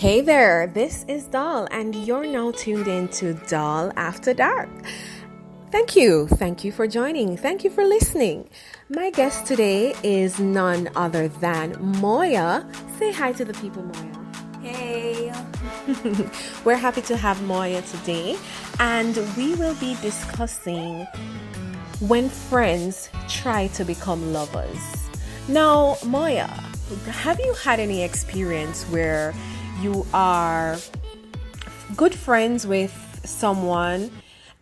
Hey there, this is Doll, and you're now tuned in to Doll After Dark. Thank you for joining. Thank you for listening. My guest today is none other than Moya. Say hi to the people, Moya. Hey. We're happy to have Moya today, and we will be discussing when friends try to become lovers. Now, Moya, have you had any experience where you are good friends with someone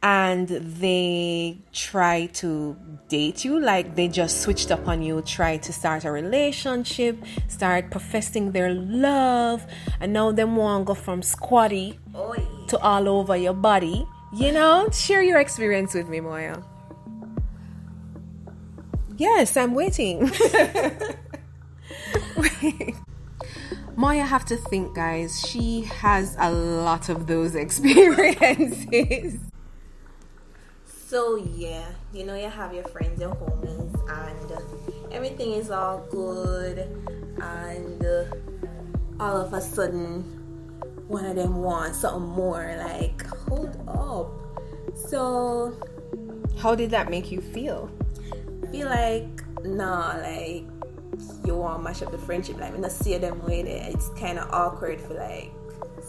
and they try to date you, like they just switched up on you, try to start a relationship, start professing their love, and now them want to go from squatty to all over your body? You know, share your experience with me, Moya. Yes, I'm waiting. Moya have to think, guys. She has a lot of those experiences. So yeah, you know, you have your friends, your homies, and everything is all good, and all of a sudden one of them wants something more. Like, hold up. So How did that make you feel? feel like, nah, like you want to mash up the friendship. Like, when I see them way there, it's kind of awkward for like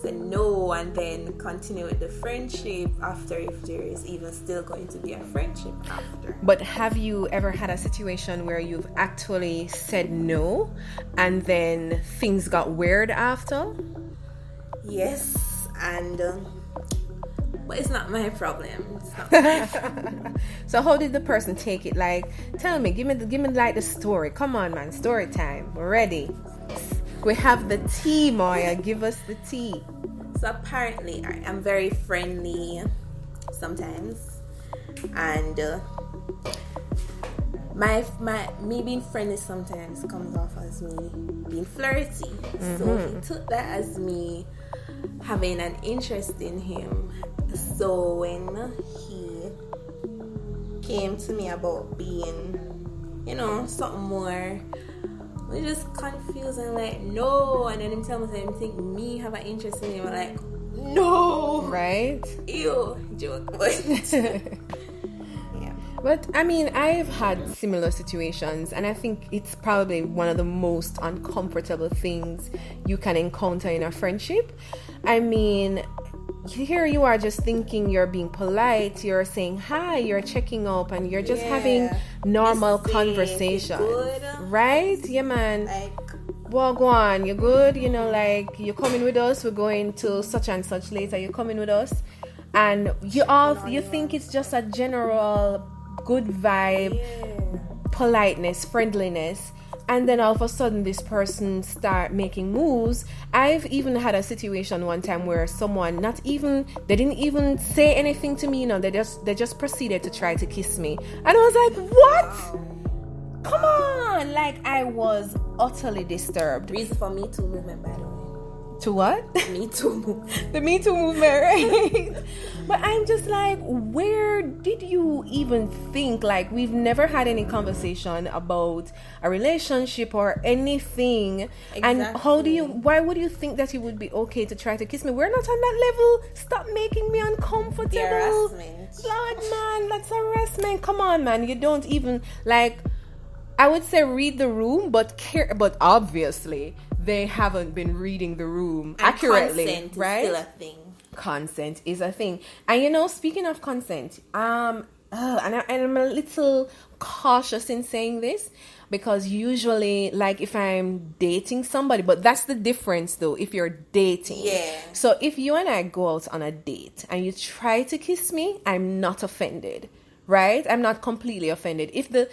say no and then continue with the friendship after, if there is even still going to be a friendship after. But have you ever had a situation where you've actually said no and then things got weird after? Yes, and but it's not my problem. It's not my problem. So how did the person take it? Like, tell me, give me like the story. Come on, man, story time. We're ready. We have the tea, Moya. Give us the tea. So apparently, I'm very friendly sometimes, and me being friendly sometimes comes off as me being flirty. So he took that as me having an interest in him. So when he came to me about being, you know, something more, we just confused and like, no. And then him tell me something, think me have an interest in him. I'm like, no. Right? Ew. Joke. But yeah. But I mean, I've had similar situations, and I think it's probably one of the most uncomfortable things you can encounter in a friendship. I mean, here you are just thinking you're being polite, you're saying hi, you're checking up, and you're just having normal conversation, right? Yeah, man. like, Well, go on, you're good, you know, like, you're coming with us, we're going to such and such later, you're coming with us, and you think it's just a general good vibe, politeness, friendliness, and then all of a sudden this person start making moves. I've even had a situation one time where someone they didn't even say anything to me, you know, they just proceeded to try to kiss me, and I was like, what? Come on. Like, I was utterly disturbed. reason for Me Too movement, by the way. To what? Me Too movement. The Me Too movement, right? But I'm just like, where did you even think? Like, we've never had any conversation about a relationship or anything. Exactly. And why would you think that it would be okay to try to kiss me? We're not on that level. Stop making me uncomfortable. The harassment. Lord, man, that's harassment. Come on, man. You don't even, like, I would say read the room, but obviously they haven't been reading the room accurately, consent right? Is still a thing. Consent is a thing. And you know, speaking of consent, and I'm a little cautious in saying this, because usually, like, if I'm dating somebody, but that's the difference though, if you're dating. Yeah. So if you and I go out on a date and you try to kiss me, I'm not offended, right? I'm not completely offended. If the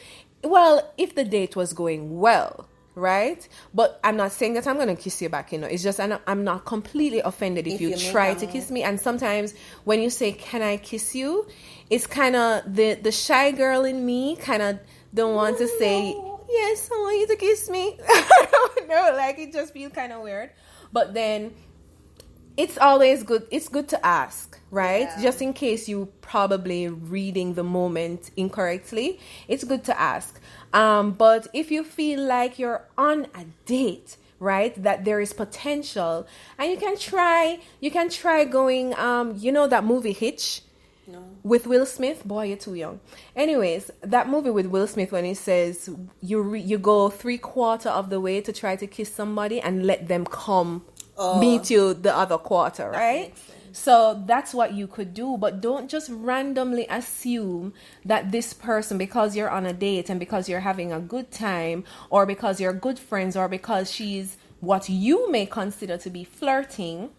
date was going well, right? But I'm not saying that I'm going to kiss you back, you know. It's just I'm not completely offended if you try to kiss me. And sometimes when you say, can I kiss you? It's kind of the shy girl in me kind of don't want to say, yes, I want you to kiss me. I don't know, like, it just feels kind of weird. But then it's always good. It's good to ask, right? Yeah. Just in case you probably reading the moment incorrectly, it's good to ask. But if you feel like you're on a date right? That there is potential, and you can try going. That movie Hitch. No. With Will Smith. Boy, you're too young. Anyways, that movie with Will Smith, when he says you go 3/4 of the way to try to kiss somebody and let them come meet you the other quarter, right? So that's what you could do, but don't just randomly assume that this person, because you're on a date and because you're having a good time, or because you're good friends, or because she's what you may consider to be flirting,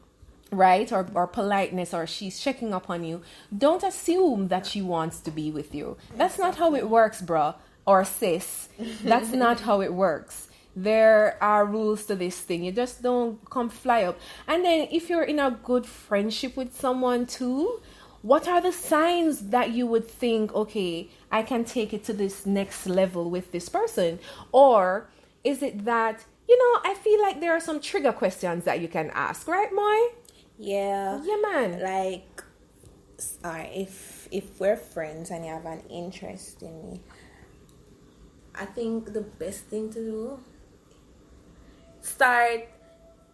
right, or politeness, or she's checking up on you, don't assume that she wants to be with you. That's not how it works, bruh or sis. That's not how it works. There are rules to this thing. You just don't come fly up. And then if you're in a good friendship with someone too, what are the signs that you would think, okay, I can take it to this next level with this person? Or is it that, I feel like there are some trigger questions that you can ask, right, Moy? Yeah. Yeah, man. Like, alright, if we're friends and you have an interest in me, I think the best thing to do,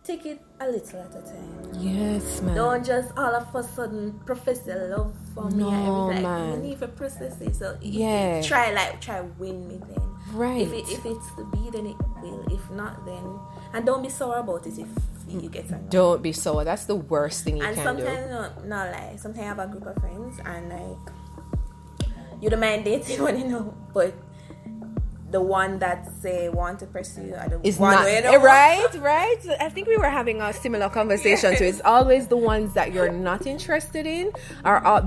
take it a little at a time. Yes, man. Don't just all of a sudden profess your love for me. No, Like, man. you need to process it. So Yeah. try win me then. Right. If it's to be, then it will. If not, then, and don't be sour about it if you get annoyed. Don't be sour. That's the worst thing you And can do. sometimes, not like, sometimes I have a group of friends and like, you don't mind dating one, but the one that say want to pursue, I don't It's want not to, right. I think we were having a similar conversation too. It's always the ones that you're not interested in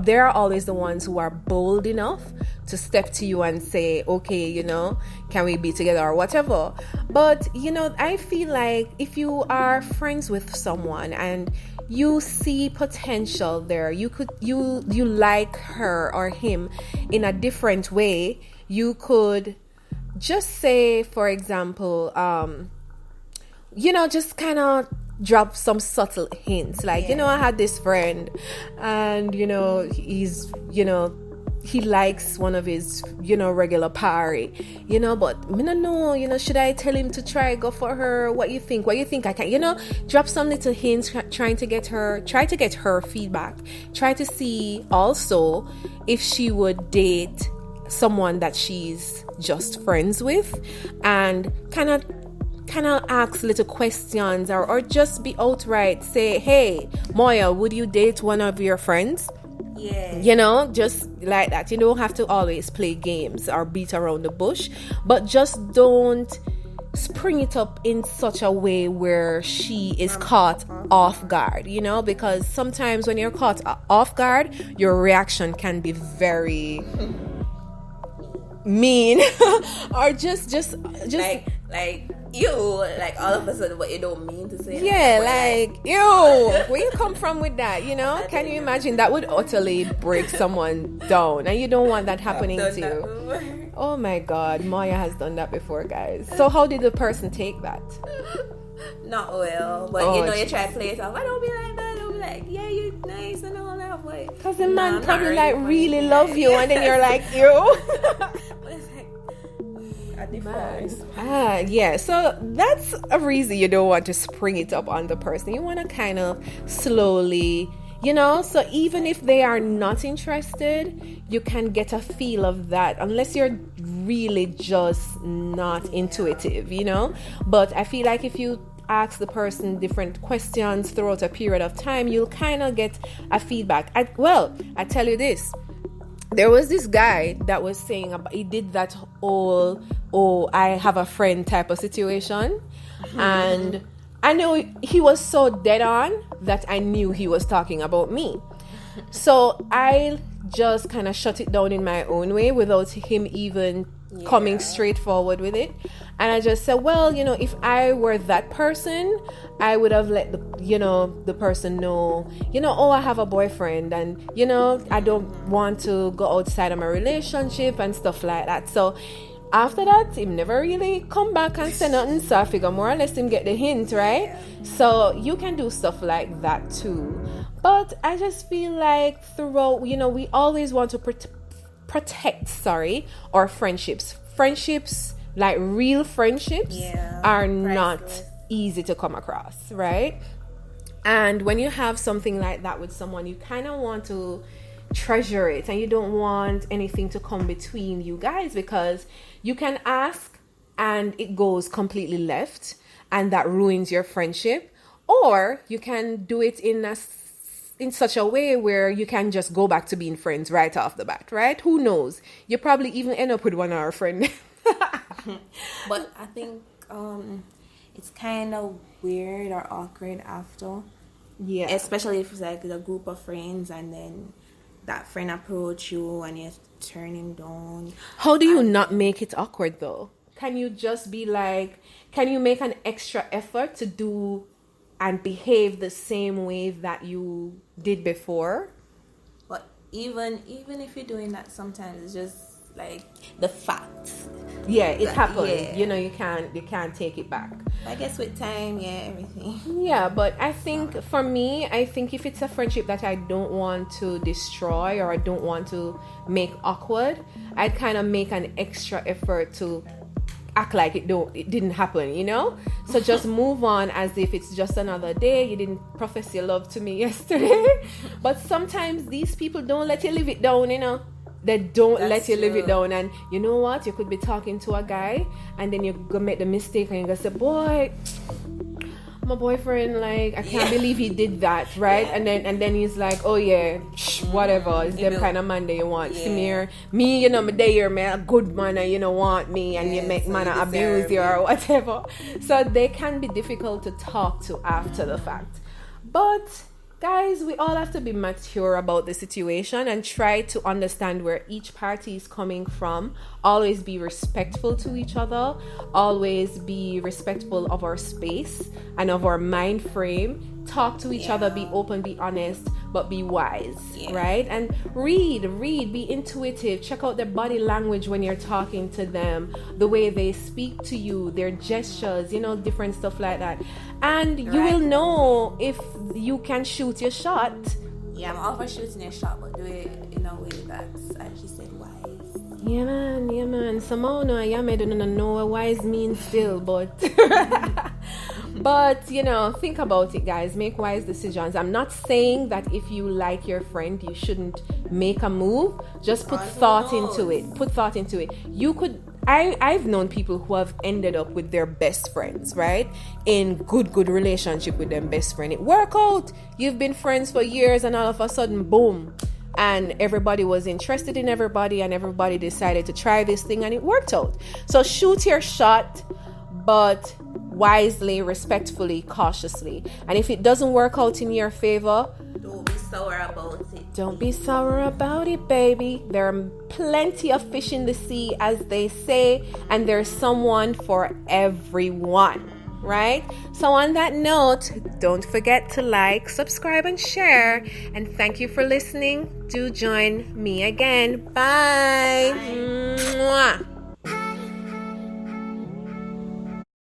they're always the ones who are bold enough to step to you and say, okay, can we be together or whatever. But I feel like if you are friends with someone and you see potential there, you like her or him in a different way, you could just say, for example, just kind of drop some subtle hints. Like, I had this friend and, he's, he likes one of his, regular party, but me no know, should I tell him to try go for her? What you think I can, drop some little hints, try to get her feedback. Try to see also if she would date someone that she's just friends with, and kind of ask little questions, or just be outright say, hey, Moya, would you date one of your friends? Yeah. Just like that. You don't have to always play games or beat around the bush, but just don't spring it up in such a way where she is caught off guard, because sometimes when you're caught off guard, your reaction can be very mean or just like you, like all of a sudden what you don't mean to say. Ew, where you come from with that, can you imagine? That would utterly break someone down, and you don't want that happening to you. Oh my god, Moya has done that before, guys. So how did the person take that? Not well, but you try to play it off. I don't be like that. Don't be like, yeah, you're nice and all that, but because the man probably like really love you, and then you're like, ew. Yeah, so that's a reason you don't want to spring it up on the person. You want to kind of slowly, so even if they are not interested, you can get a feel of that, unless you're really just not intuitive, but I feel like if you ask the person different questions throughout a period of time, you'll kind of get a feedback. I tell you this, there was this guy that was saying about, he did that whole, I have a friend type of situation. And I know he was so dead on that I knew he was talking about me. So I just kind of shut it down in my own way without him even coming straight forward with it. And I just said, well, if I were that person, I would have let the person know, I have a boyfriend, and, I don't want to go outside of my relationship and stuff like that. So after that, him never really come back and say nothing. So I figure more or less him get the hint, right? So you can do stuff like that too. But I just feel like throughout, we always want to protect our friendships. Friendships, like real friendships, are not easy to come across, right? And when you have something like that with someone, you kind of want to treasure it, and you don't want anything to come between you guys, because you can ask and it goes completely left and that ruins your friendship, or you can do it in such a way where you can just go back to being friends right off the bat, right? Who knows? You probably even end up with one of our friends. But I think it's kind of weird or awkward after. Yeah. Especially if it's like a group of friends and then that friend approach you and you turn him down. How do you not make it awkward though? Can you just be like, can you make an extra effort to do and behave the same way that you did before? But even if you're doing that, sometimes it's just like the facts. Yeah, it happened. Yeah. You know, you can't take it back. I guess with time, everything. Yeah, but I think for me, if it's a friendship that I don't want to destroy or I don't want to make awkward, I'd kind of make an extra effort to act like it didn't happen, you know? So just move on as if it's just another day. You didn't profess your love to me yesterday. But sometimes these people don't let you live it down, you know? They don't let you live it down. And you know what? You could be talking to a guy and then you go make the mistake and you go say, boy, my boyfriend, like, I can't believe he did that, right? Yeah. And then he's like, oh yeah, whatever, it's them kind of man that you want. Yeah. Me, you know, me there, man, a good man, and you know, want me, and you make man abuse you or whatever. So they can be difficult to talk to after the fact. But guys, we all have to be mature about the situation and try to understand where each party is coming from. Always be respectful to each other. Always be respectful of our space and of our mind frame. Talk to each other, be open, be honest, but be wise, right? And read, be intuitive. Check out their body language when you're talking to them, the way they speak to you, their gestures, you know, different stuff like that. And you will know if you can shoot your shot. Yeah, I'm all for shooting your shot, but do it in a way that's, as you said, wise. Yeah, man. Somehow, no, I don't know what wise means still, but... But, you know, think about it, guys. Make wise decisions. I'm not saying that if you like your friend, you shouldn't make a move. Just put thought into it. You could... I've known people who have ended up with their best friends, right? In good relationship with them best friend. It worked out. You've been friends for years and all of a sudden, boom. And everybody was interested in everybody and everybody decided to try this thing and it worked out. So shoot your shot, but wisely, respectfully, cautiously. And if it doesn't work out in your favor, don't be sour about it. Don't be sour about it, baby. There are plenty of fish in the sea, as they say, and there's someone for everyone, right? So on that note, don't forget to like, subscribe, and share. And thank you for listening. Do join me again. Bye. Mwah.